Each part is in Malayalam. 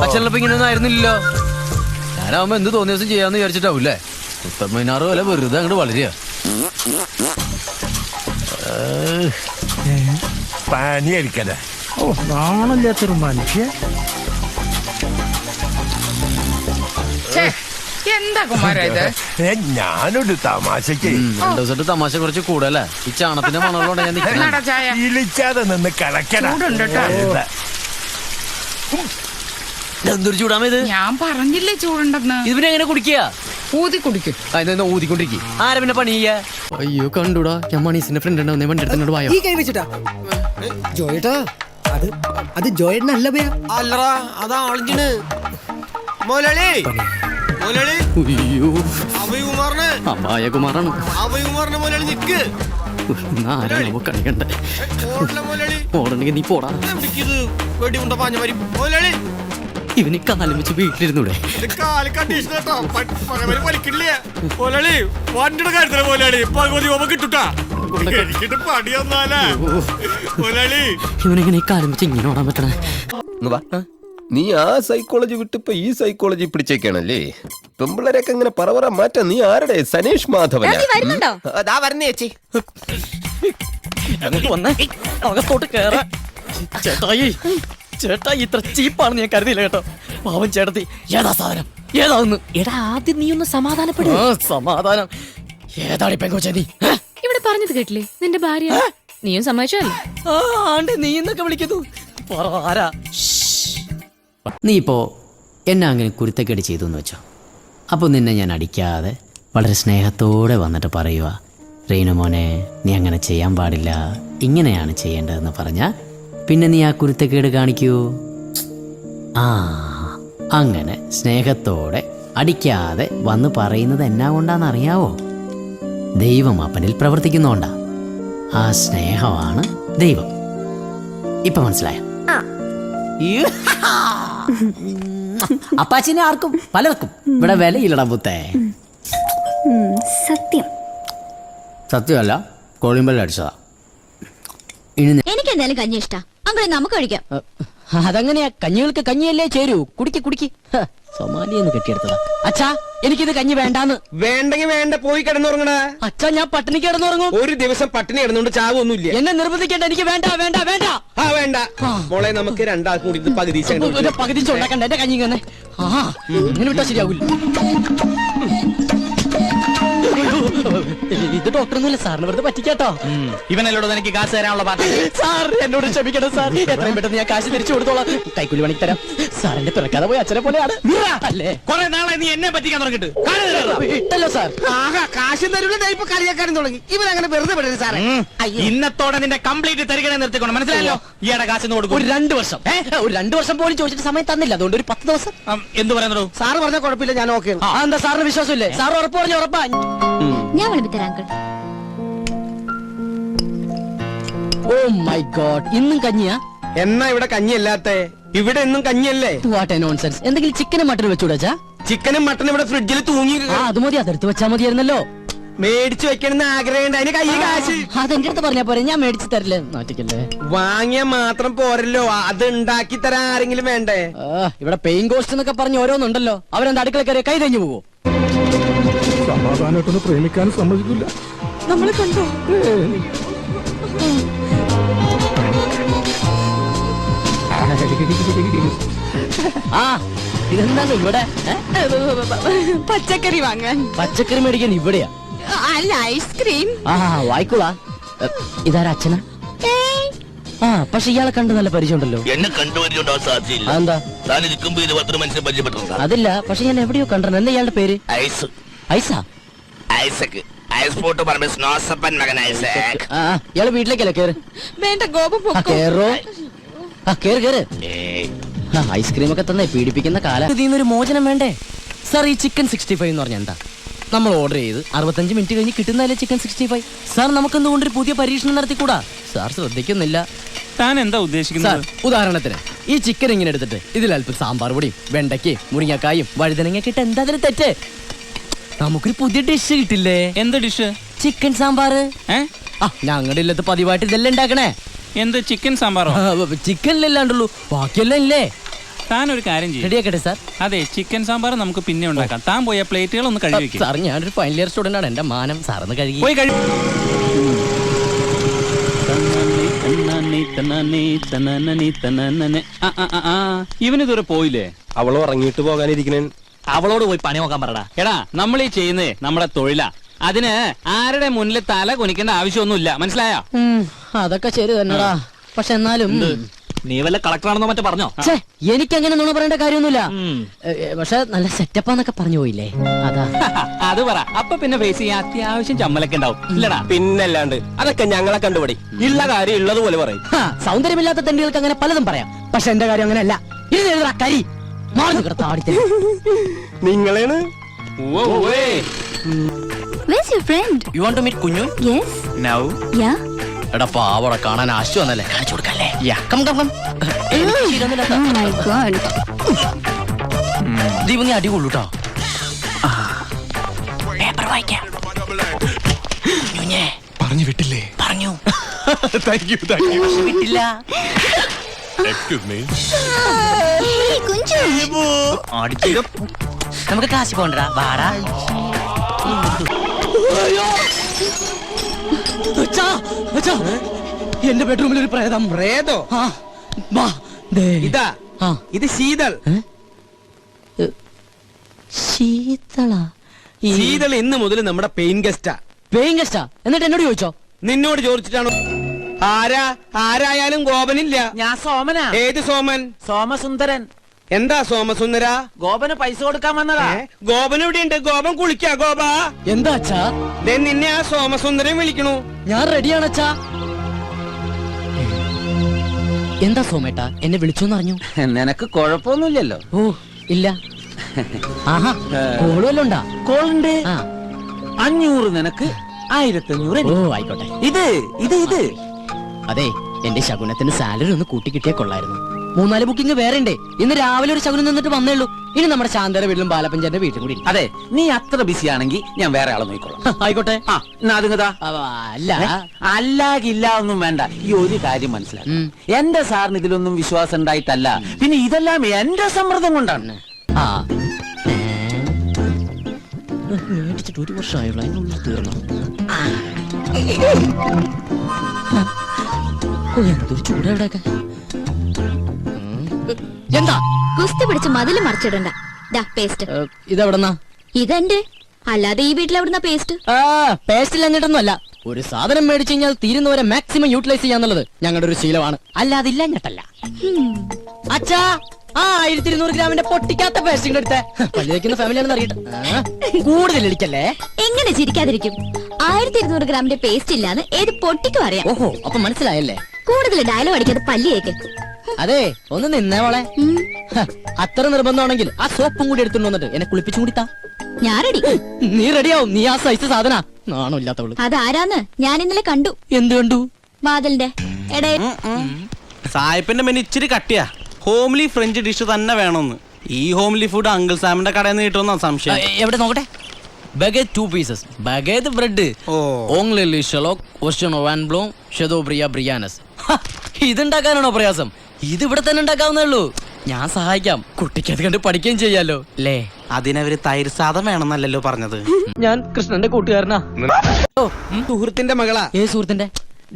അച്ഛനപ്പം ഇങ്ങനെയൊന്നും ആയിരുന്നില്ലല്ലോ. ഞാനാവുമ്പോ എന്ത് തോന്നിയ ദിവസം ചെയ്യാന്ന് വിചാരിച്ചിട്ടാവൂല്ലേ. ഉത്തമൈനാറ് പോലെ വെറുതെ അങ്ങോട്ട് വളരുക. പനിയായിരിക്കല്ലേ. ഓ നാണല്ലാത്തൊരു മനുഷ്യ. എന്താ കുമാര ഇത്? ഞാനൊരു തമാശക്ക് 2 ദിവസമായിട്ട് തമാശ കുറച്ച് കൂടുതലേ. ഈ ചാണത്തിന്റെ മണമുള്ള ഞാൻ ഇളിച്ചാതെ നിന്ന് കിടക്കണം. എന്തൊരു ചൂടാമ ഇത്. ഞാൻ പറഞ്ഞില്ലേ ചൂടുണ്ടെന്ന്. ഇതിനെ എങ്ങനെ കുടിക്കുക? ഊതി കുടിക്കും. ഊതിക്കൊണ്ടിരിക്കും. ആരെ പിന്നെ പണി ചെയ്യാ? അയ്യോ കണ്ടൂടാ, ഞാൻ മണീസിന്റെ ഫ്രണ്ട് ഉണ്ടാവുന്നേ. വണ്ടി എടുത്തോണ്ട് പോയോ? ഈ കൈ വെച്ചിട്ടാ ജോയേട്ടാ? അത് ജോയേട്ടനല്ല ബേ. അല്ലടാ, അതാ ആളിഞ്ഞിന്. മോലാളി മോലാളി. അയ്യോ അഭയകുമാറിന്. അമ്മായകുമാറാണ്. അഭയകുമാറിന് മോലാളി നിക്ക്. കളിക്കണ്ടേ? ഓടണെങ്കിൽ നീ പോടാ. വെടിമുണ്ട പാഞ്ഞ മാതിരി. മോലാളി ഇവന് കാലം വെച്ച് വീട്ടിലിരുന്നൂടെ? കാല് കണ്ടീഷൻ കേട്ടോ. വലിക്കില്ലേ മോലാളി? വണ്ടിയുടെ കാര്യത്തില് മോലാളി പകുതി ഓമ കിട്ടുട്ടാ. പടി വന്നാലാ മോലാളി. ഇവനെങ്ങനെ കാലം വെച്ച് ഇങ്ങനെ ഓടാൻ പറ്റണേ? നീ ആ സൈക്കോളജി വിട്ടിപ്പോ ഈ സൈക്കോളജി പിടിച്ചേക്കാണല്ലേ. പെമ്പിളരെയൊക്കെ ഇങ്ങനെ പറവറ മാറ്റാ. നീ ആരുടെ? സനീഷ് മാധവൻ. അതാ വരുന്നേ ചേച്ചി. അകത്തോട്ട് കേറാ. ചേട്ടായി ഇത്ര ചീപ്പാണെന്ന് ഞാൻ കരുതിയില്ല കേട്ടോ. പാവൻ ചേട്ടത്തി. ഏതാ സാധനം? ഏതാന്ന്? എടാ ആദ്യം നീ ഒന്ന് സമാധാനപ്പെടും. സമാധാനം ഏതാടി പെങ്കോച്ച നീ? ഇവിടെ പറഞ്ഞത് കേട്ടില്ലേ നിന്റെ ഭാര്യ? നീയും സമ്മതിച്ചല്ലേ? ആണ്ട് നീ എന്നൊക്കെ വിളിക്കുന്നു. ആരാ? നീ ഇപ്പോ എന്നെ അങ്ങനെ കുരുത്തക്കേട് ചെയ്തു എന്ന് വെച്ചോ. അപ്പോൾ നിന്നെ ഞാൻ അടിക്കാതെ വളരെ സ്നേഹത്തോടെ വന്നിട്ട് പറയുക, റീനു മോനെ നീ അങ്ങനെ ചെയ്യാൻ പാടില്ല, ഇങ്ങനെയാണ് ചെയ്യേണ്ടതെന്ന് പറഞ്ഞാൽ പിന്നെ നീ ആ കുരുത്തക്കേട് കാണിക്കൂ. അങ്ങനെ സ്നേഹത്തോടെ അടിക്കാതെ വന്ന് പറയുന്നത് എന്നാ കൊണ്ടാന്ന് അറിയാവോ? ദൈവം അപ്പനിൽ പ്രവർത്തിക്കുന്നോണ്ടാ. ആ സ്നേഹമാണ് ദൈവം. ഇപ്പൊ മനസ്സിലായോ? അപ്പാച്ചിനെ ആർക്കും പലർക്കും ഇവിടെ വിലയില്ലടാ പുത്തേ. സത്യമല്ല, കോളിമ്പൽ അടിച്ചതാ. എനിക്ക് എന്തായാലും കഞ്ഞി ഇഷ്ടാ. അങ്ങനെ നമുക്ക് കഴിക്കാം. അതങ്ങനെയാ, കഞ്ഞികൾക്ക് കഞ്ഞിയല്ലേ ചേരൂ. കുടിക്ക് കുടിക്ക്. സൊമാലിയെന്ന് കെട്ടിയെടുത്തതാ. അച്ഛാ എനിക്കിത് കഞ്ഞി വേണ്ടാന്ന്. വേണ്ടെങ്കിൽ വേണ്ട, പോയി കിടന്നുറങ്ങണ. അച്ഛാ ഞാൻ പട്ടിണി കിടന്നുറങ്ങും. ഒരു ദിവസം പട്ടിണി കിടന്നുകൊണ്ട് ചാവൊന്നുമില്ല. എന്നെ നിർബന്ധിക്കേണ്ട. എനിക്ക് വേണ്ട വേണ്ട വേണ്ട. വേണ്ട മോളെ, നമുക്ക് രണ്ടാൾക്കും കൂടി ഇത് പകുതി പകുതി ഉണ്ടാക്കണ്ട. എന്റെ കഞ്ഞി തന്നെ ഇങ്ങനെ വിട്ടാ ശരിയാവൂല. ഇത് ഡോക്ടറൊന്നുമില്ല സാറിന് വെറുതെ പറ്റിക്കാട്ടോ. ഇവനല്ലോട് എനിക്ക് കാശ് തരാനുള്ള പാർട്ടി. സാർ എന്നോട് ക്ഷമിക്കണം സാർ. എത്രയും പെട്ടെന്ന് ഞാൻ കാശ് തിരിച്ചു കൊടുത്തോളാം. കൈക്കൂലി പണിക്ക് തരാം. സാറിന്റെ പിറക്കാതെ പോയി അച്ഛനെ പോലെയാണ് അല്ലേ? കുറെ നാളെ നീ എന്നെ പറ്റിക്കാൻ തുടങ്ങിട്ട് ഇട്ടല്ലോ സാർ. കാശും തരൂല. ഇപ്പൊ കളിയാക്കാനും തുടങ്ങി. ഇവനങ്ങനെ വെറുതെ വിടരുത് സാറേ. ഇന്നത്തോടെ നിന്റെ കംപ്ലീറ്റ് തരികണേ നിർത്തിക്കണം. മനസ്സിലായല്ലോ? ഈയുടെ കാശ് കൊടുക്കും. ഒരു 2 വർഷം. ഒരു 2 വർഷം പോലും ചോദിച്ചിട്ട് സമയം തന്നില്ല. അതുകൊണ്ട് ഒരു 10 ദിവസം. എന്ത് പറയുന്നു സാറ്? പറഞ്ഞ കുഴപ്പമില്ല, ഞാൻ ഓക്കെ. എന്താ സാറിന് വിശ്വാസമില്ലേ? സാർ ഉറപ്പ് പറഞ്ഞു. ഉറപ്പാ. ഞാൻ വിളിപ്പിത്തരാം അങ്കിൾ. ഓ മൈ ഗോഡ്, ഇന്നും കഞ്ഞിയാ? എന്നാ ഇവിടെ കഞ്ഞിയല്ലാത്ത? ഇവിടെ എന്നും കഞ്ഞിയല്ലേ? What A nonsense. എന്തെങ്കിലും ചിക്കനും മട്ടനും വെച്ചുകൂടാ? ചിക്കനും മട്ടനും ഇവിടെ ഫ്രിഡ്ജിൽ തൂങ്ങി. അത് മതി, അതെടുത്ത് വെച്ചാൽ മതിയായിരുന്നല്ലോ. മേടിച്ചു വെക്കണമെന്ന് ആഗ്രഹമുണ്ട്. അതിന് കയ്യിൽ കാശ്. അതെന്റെ അടുത്ത് പറഞ്ഞാ പോരെ, ഞാൻ മേടിച്ചു തരില്ലേ? നാട്ടിക്കല്ലേ. വാങ്ങിയാ മാത്രം പോരല്ലോ, അത് ഉണ്ടാക്കി തരാൻ ആരെങ്കിലും വേണ്ടേ? ഇവിടെ പെയിൻ കോസ്റ്റ് എന്നൊക്കെ പറഞ്ഞ് ഓരോന്നുണ്ടല്ലോ. അവരെന്താ അടുക്കള കയറി കൈ തഞ്ഞു പോവോ? സമാധാനമായിട്ടൊന്ന് പ്രേമിക്കാനും സമ്മതിക്കില്ല. നമ്മളെ കണ്ടോ? ഇതെന്താണ് ഇവിടെ? പച്ചക്കറി വാങ്ങാൻ. പച്ചക്കറി മേടിക്കാൻ ഇവിടെയാ? അല്ല, ഐസ്ക്രീം. വായിക്കോളാ. ഇതാരാ അച്ഛനാ? പക്ഷെ ഇയാളെ കണ്ട് നല്ല പരിചയമുണ്ടല്ലോ. എന്നെ കണ്ടുപരിചയമുണ്ടോ? സാധ്യയില്ല. എന്താ? താൻ ഇരിക്കുമ്പോ 20 മനുഷ്യനെ പരിചയപ്പെട്ടിട്ടുണ്ടോ? അതില്ല, പക്ഷെ ഞാൻ എവിടെയോ കണ്ടിട്ടുണ്ട്. എന്താ ഇയാളുടെ പേര്? ഐസ്. ഐസാ? ഐസക്. ഐസ് പോട്ട് പറഞ്ഞ സ്നോസപ്പൻ മകൻ ഐസക്. ഇയാള് വീട്ടിലേക്കല്ലേ? കേറ്. വേണ്ട, ഗോപം കേറോ. കേറ് കേറ്. ഐസ്ക്രീം ഒക്കെ തന്നെ പീഡിപ്പിക്കുന്ന കാലം. ഇതിന്നൊരു മോചനം വേണ്ടേ സാർ? ഈ ചിക്കൻ 65 എന്ന് പറഞ്ഞാൽ എന്താ? നമ്മൾ ഓർഡർ ചെയ്ത് 65 മിനിറ്റ് കഴിഞ്ഞ് കിട്ടുന്നതല്ലേ ചിക്കൻ 65? സാർ നമുക്കെന്തുകൊണ്ടൊരു പുതിയ പരീക്ഷണം നടത്തിക്കൂടാ? സാർ ശ്രദ്ധിക്കുന്നില്ല. താൻ എന്താ ഉദ്ദേശിക്കുന്നത്? സാർ, ഉദാഹരണത്തിന് ഈ ചിക്കൻ ഇങ്ങനെ എടുത്തിട്ട് ഇതിൽ അല്പം സാമ്പാർ പൊടിയും വെണ്ടയ്ക്കയും മുരിങ്ങക്കായും വഴുതനങ്ങയൊക്കെ ഇട്ട് എന്താ അതിൽ തെറ്റ്? നമുക്കൊരു പുതിയ ഡിഷ് കിട്ടില്ലേ? എന്ത് ഡിഷ്? ചിക്കൻ സാമ്പാർ. ഞങ്ങളുടെ ഇല്ലത്ത് പതിവായിട്ട് ഇതെല്ലാം ഉണ്ടാക്കണേ. എന്ത് ചിക്കൻ സാമ്പാറോ? ചിക്കനിലല്ലാണ്ടുള്ളൂ, ബാക്കിയെല്ലാം ഇല്ലേ? താൻ ഒരു കാര്യം ചെയ്യും. റെഡിയാക്കട്ടെ സാർ. അതെ, ചിക്കൻ സാമ്പാർ നമുക്ക് പിന്നെ ഉണ്ടാക്കാം. താൻ പോയ പ്ലേറ്റുകൾ ഒന്ന് കഴുകി വെക്കും. സാർ ഞാനൊരു ഫൈനൽ ഇയർ സ്റ്റുഡന്റ് ആണ്, എന്റെ മാനം സാറൊന്ന് കഴുകി. പോയി കഴുകി. ഇവനിതുവരെ പോയില്ലേ? അവള് ഉറങ്ങിയിട്ട് പോകാനിരിക്കണേ. അവളോട് പോയി പണി നോക്കാൻ പറടാ. എടാ, നമ്മൾ ഈ ചെയ്യുന്നേ നമ്മുടെ തൊഴിലാ. അതിന് ആരുടെ മുന്നിൽ തല കുനിക്കേണ്ട ആവശ്യമൊന്നുമില്ല, മനസ്സിലായോ? അതൊക്കെ ശരി തന്നെടാ, പക്ഷെ എന്നാലും നീ വല്ല കളക്ടറാണെന്നോ മറ്റോ പറഞ്ഞോ? എനിക്കങ്ങനെ നുണ പറയേണ്ട കാര്യമൊന്നുമില്ല. പക്ഷെ നല്ല സെറ്റപ്പാന്നൊക്കെ പറഞ്ഞു പോയില്ലേ, അതാ. അത് പറ. അപ്പൊ പിന്നെ ഫേസ് ചെയ്യാൻ അത്യാവശ്യം ചമ്മലൊക്കെ ഉണ്ടാവും, ഇല്ലടാ? പിന്നല്ലാണ്ട് അതൊക്കെ ഞങ്ങളെ കണ്ടുപടി. ഉള്ള കാര്യം ഉള്ളതുപോലെ പറയും. സൗന്ദര്യമില്ലാത്ത തെണ്ടികൾക്ക് അങ്ങനെ പലതും പറയാം, പക്ഷെ എന്റെ കാര്യം അങ്ങനെയല്ല. ഇത് എഴുതാ കരി നിങ്ങളാണ്. Where's your friend? You want to meet കുഞ്ഞു? Yes. നൗ. Yeah. എടാ പാവട കാണാൻ ആശു വന്നല്ലേ, കാണിച്ചു കൊടുക്കല്ലേ. Oh my god. ദീപ നീ അടി കൊള്ളൂട്ടോ. പേപ്പർ വായിക്കാം. പറഞ്ഞു വിട്ടില്ലേ? പറഞ്ഞു. Thank you. വിട്ടില്ല. Excuse me. Hey കുഞ്ചു. നമുക്ക് ക്ലാസ്സിൽ പോകണ്ടാ, വാടാ. എന്റെ ബെഡ്റൂമിൽ ഒരു പ്രേതം. പ്രേതോ? ഇതാ ഇത് ശീതൾ. ശീതള. ശീതൾ ഇന്ന് മുതൽ നമ്മുടെ പെയിൻ ഗസ്റ്റാ. പേയിങ് ഗസ്റ്റാ? എന്നിട്ട് എന്നോട് ചോദിച്ചോ? നിന്നോട് ചോദിച്ചിട്ടാണോ? ആരായാലും ഗോപനില്ല. ഞാൻ സോമനാ. ഏത് സോമൻ? സോമസുന്ദരൻ. എന്താ സോമസുന്ദര? ഗോപന് പൈസ കൊടുക്കാൻ വന്നതാ. ഗോപൻ ഇവിടെ ഉണ്ട്. ഗോപൻ കുളിക്കാ. ഗോപ എന്താ അച്ഛാ? നിന്നെ ആ സോമസുന്ദരൻ വിളിക്കണു. ഞാൻ റെഡിയാണ് അച്ഛാ. എന്താ സോമേട്ടാ, എന്നെ വിളിച്ചോന്ന് അറിഞ്ഞു? നിനക്ക് കുഴപ്പമൊന്നുമില്ലല്ലോ? ഓ ഇല്ല. ആഹാ, കോള് വല്ലതും ഉണ്ടാ? കോളുണ്ട്. ആ 500 നിനക്ക്, 1500. ഓ ആയിക്കോട്ടെ. ഇത് അതെ, എന്റെ ശകുനത്തിന് സാലറി ഒന്ന് കൂട്ടി കിട്ടിയാ കൊള്ളായിരുന്നു. 3-4 ബുക്കിംഗ് വേറെ ഉണ്ട്. ഇന്ന് രാവിലെ ഒരു ശകുനം നിന്നിട്ട് വന്നേ ഉള്ളൂ. ഇനി നമ്മുടെ ശാന്തര വീട്ടിലും ബാലപ്പഞ്ചാന്റെ വീട്ടിലും കൂടി. അതെ, നീ അത്ര ബിസി ആണെങ്കിൽ ഞാൻ വേറെ ആളെ നോക്കിക്കോളാം. ആയിക്കോട്ടെ. അല്ല അല്ലാകില്ല ഒന്നും വേണ്ട. ഈ ഒരു കാര്യം മനസ്സിലാക്കി, എന്റെ സാറിന് ഇതിലൊന്നും വിശ്വാസം ഉണ്ടായിട്ടല്ല, പിന്നെ ഇതെല്ലാം എന്റെ സമ്മർദ്ദം കൊണ്ടാണ്. ആ മേടിച്ചിട്ട് 1 വർഷമായുള്ള അതിനുള്ളിൽ തീർന്നു. എന്തൊരു ചൂടാ ഇവിടെയൊക്കെ. എന്താ കുസ്തി പിടിച്ച് മതില് മറിച്ചിടണ്ട. ദാ പേസ്റ്റ്. ഇതെവിടെന്നാ? ഇതെന്റെ. അല്ലാതെ ഈ വീട്ടിൽ എവിടുന്ന പേസ്റ്റ്? പേസ്റ്റ് ഇല്ലഞ്ഞിട്ടൊന്നും അല്ല. ഒരു സാധനം മേടിച്ചു കഴിഞ്ഞാൽ തീരുന്നവരെ മാക്സിമം യൂട്ടിലൈസ് ചെയ്യാന്നുള്ളത് ഞങ്ങളുടെ ഒരു ശീലമാണ്. അല്ലാതെ ഇല്ലഞ്ഞിട്ടല്ല. അച്ഛാ, 1200 ഗ്രാമിന്റെ പൊട്ടിക്കാത്ത പേസ്റ്റിംഗ് എടുത്തേ. പള്ളി വയ്ക്കുന്ന ഫാമിലിയാണെന്ന് അറിയട്ടെ. കൂടുതൽ ഇടിക്കല്ലേ. എങ്ങനെ ചിരിക്കാതിരിക്കും? 1200 ഗ്രാമിന്റെ പേസ്റ്റ് ഇല്ലാന്ന് ഏത് പൊട്ടിക്കും അറിയാം. ഓഹോ, അപ്പൊ മനസ്സിലായല്ലേ. കൂടുതൽ ഡയലോഗ് അടിക്കാതെ പല്ലിയേക്ക്. അതെ, ഒന്ന് നിന്നേ മോളെ. അത്ര നിർബന്ധമാണെങ്കിൽ ആ സോപ്പും കൂടി എടുത്തുകൊണ്ട് വന്നിട്ട് എന്നെ കുളിപ്പിച്ചും കൂടി താ. ഞാൻ റെഡി. നീ റെഡിയാവും. നീ ആ സൈസ് സാധന. നാണോ ഇല്ലാത്തവള്. അതാരാന്ന് ഞാൻ ഇന്നലെ കണ്ടു. എന്ത് കണ്ടു? വാതിലിന്റെ ഇടയിൽ. സായിപ്പിന്റെ മെനു ഇച്ചിരി കട്ടിയാ. ഹോംലി ഫ്രഞ്ച് ഡിഷ് തന്നെ വേണമെന്ന്. ഈ ഹോംലി ഫുഡ് അങ്കിൾ സാമിന്റെ കടയിൽ നിന്ന് കിട്ടുമെന്നാ സംശയം. എവിടെ നോക്കട്ടെ. ബഗേറ്റ് 2 pieces. ബഗേറ്റ് ബ്രെഡ്. ഓങ്ലി ഷെലോക്ക് Austen ഓവാൻ bloom ഷെദോബ്രിയ ബ്രിയാനസ്. ഇതുണ്ടാക്കാനാണോ പ്രയാസം? ഇത് ഇവിടെ തന്നെ ഉണ്ടാക്കാവുന്നേ ഉള്ളൂ. ഞാൻ സഹായിക്കാം. കുട്ടിക്ക് അത് കണ്ട് പഠിക്കുകയും ചെയ്യാലോ അല്ലേ? അതിനവര് തൈര് സാധം വേണമെന്നല്ലോ പറഞ്ഞത്. ഞാൻ കൃഷ്ണന്റെ കൂട്ടുകാരനാ. സുഹൃത്തിന്റെ മകളാ. ഏത് സുഹൃത്തിന്റെ?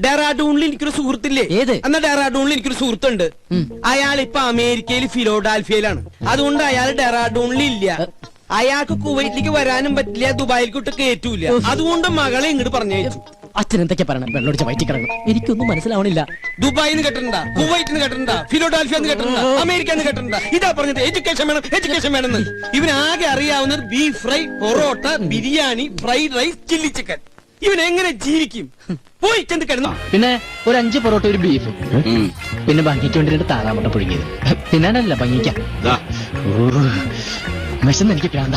ഡെറാഡൂണിൽ എനിക്കൊരു സുഹൃത്തില്ലേ? ഏത്? എന്നാ ഡെറാഡൂണിൽ എനിക്കൊരു സുഹൃത്തുണ്ട്. അയാൾ ഇപ്പൊ അമേരിക്കയിൽ ഫിലോഡാൽഫിയയിലാണ്. അതുകൊണ്ട് അയാൾ ഡെറാഡൂണിൽ ഇല്ല. അയാൾക്ക് കുവൈറ്റിലേക്ക് വരാനും പറ്റില്ല, ദുബായിൽക്കോട്ട് കയറ്റൂല. അതുകൊണ്ട് മകളെ ഇങ്ങോട്ട് പറഞ്ഞയച്ചു. അച്ഛൻ എന്തൊക്കെ പറയണം? വെള്ളമൊടിച്ച വയറ്റി കിടക്കണം. എനിക്കൊന്നും മനസ്സിലാവണില്ല. ദുബായിന്ന് കേട്ടിട്ടുണ്ടാ, കുവൈറ്റിന്ന് കേട്ടിട്ടുണ്ടാ, ഫിലോഡാൽഫിയെന്ന് കേട്ടിട്ടുണ്ടാ, അമേരിക്കന്ന് കേട്ടിട്ടുണ്ടാ. ഇതാ പറഞ്ഞത് എഡ്യൂക്കേഷൻ വേണം, എഡ്യൂക്കേഷൻ വേണമെന്ന്. ഇവനാകെ അറിയാവുന്നത് beef fry, parotta, biryani, fried rice, chilli chicken. ഇവൻ എങ്ങനെ ജീവിക്കും? പോയി ചെന്ന് കിടന്നു. പിന്നെ ഒരു 5 പൊറോട്ട, ഒരു ബീഫ്, പിന്നെ ഭംഗിക്ക് വേണ്ടി താറാമുട്ട പുഴുങ്ങിയത്. പിന്നാണല്ല ഭംഗിക്കാം. വിശന്ന് എനിക്ക് പ്രാന്ത.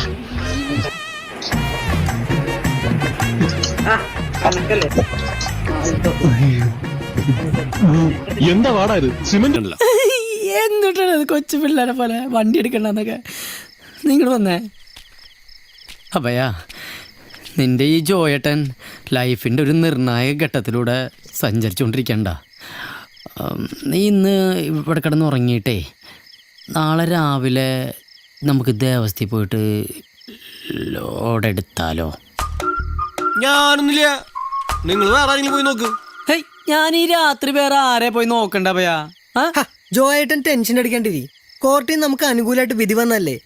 എന്താ പാടാ ഇത്? സിമന്റ് ഉണ്ടല്ലോ. എന്നിട്ടാണ് കൊച്ചു പിള്ളേരെ പോലെ വണ്ടി എടുക്കണ്ടെന്നൊക്കെ. നിങ്ങൾ വന്നേ. അപ്പയാ, നിന്റെ ഈ ജോയേട്ടൻ ലൈഫിൻ്റെ ഒരു നിർണായക ഘട്ടത്തിലൂടെ സഞ്ചരിച്ചുകൊണ്ടിരിക്കണ്ട. നീ ഇന്ന് ഇവിടെ കിടന്ന് ഉറങ്ങിയിട്ടേ നാളെ രാവിലെ നമുക്ക് ദേവസ്ഥയിൽ പോയിട്ട് ലോഡ് എടുത്താലോ? ഞാനൊന്നുമില്ല, നിങ്ങൾ വേറെ ആരെങ്കിലും പോയി നോക്ക്. ഹേയ്, ഞാൻ ഈ രാത്രി വേറെ ആരെ പോയി നോക്കണ്ട ഭയാ. ജോയേട്ടൻ ടെൻഷൻ അടിക്കാണ്ടിരി. കോർട്ടിൽ നമുക്ക് അനുകൂലമായിട്ട് വിധി വന്നല്ലേ.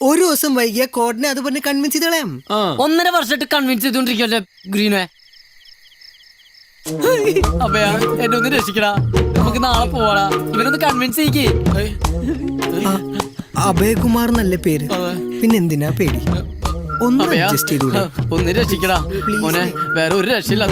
ഒരു ദിവസം വൈകിയ കോർട്ടിനെ അത് പറഞ്ഞ് കൺവിൻസ് ചെയ്ത് കളയാം. 1.5 വർഷമായിട്ട് കൺവിൻസ് ചെയ്തോണ്ടിരിക്കല്ലേ ഗ്രീനെ. അപ്പയാ എന്നെ ഒന്ന് രക്ഷിക്കടാ, നമുക്ക് നാളെ പോവാടാ. ഇവരൊന്ന് കൺവിൻസ് ചെയ്യിക്കേ. അഭയകുമാർ നല്ല പേര്, പിന്നെന്തിനാ പേടി? ഒന്ന് അഡ്ജസ്റ്റ് ചെയ്തു. ഒന്ന് രക്ഷിക്കടാ മോനെ, വേറെ ഒരു രക്ഷയില്ല.